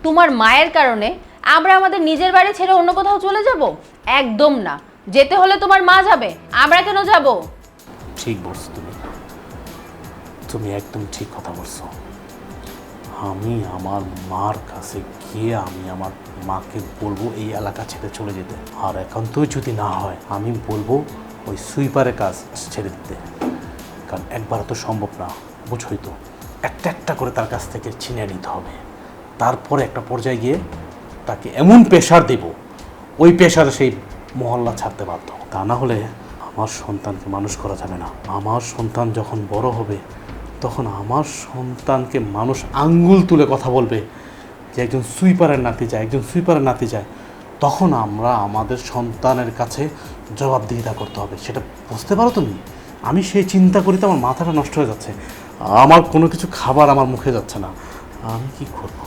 তোমার মায়ের কারণে আমরা আমাদের নিজের বাড়ি ছেড়ে অন্য কোথাও চলে যাব? একদম না। যেতে হলে তোমার মা যাবে, আমরা কেন যাব? ঠিক বলছো তুমি, তুমি একদম ঠিক কথা বলছো। আমি আমার মার কাছে গিয়ে আমি আমার মাকে বলবো এই এলাকা ছেড়ে চলে যেতে, আর একান্তই যদি না হয় আমি বলবো ওই সুইপারের কাজ ছেড়ে দিতে। কারণ একবার তো সম্ভব না, বুঝোই তো, একটা একটা করে তার কাছ থেকে ছিনিয়ে নিতে হবে। তারপরে একটা পর্যায়ে গিয়ে তাকে এমন প্রেশার দেব, ওই প্রেশারে সেই মহল্লা ছাড়তে বাধ্য। তা না হলে আমার সন্তানকে মানুষ করা যাবে না। আমার সন্তান যখন বড় হবে তখন আমার সন্তানকে মানুষ আঙ্গুল তুলে কথা বলবে যে একজন সুইপারের নাতি যায়, একজন সুইপারের নাতি যায়। তখন আমরা আমাদের সন্তানের কাছে জবাবদিহিতা করতে হবে, সেটা বুঝতে পারো তুমি? আমি সেই চিন্তা করি তো আমার মাথাটা নষ্ট হয়ে যাচ্ছে, আমার কোনো কিছু খাবার আমার মুখে যাচ্ছে না, আমি কি করবো?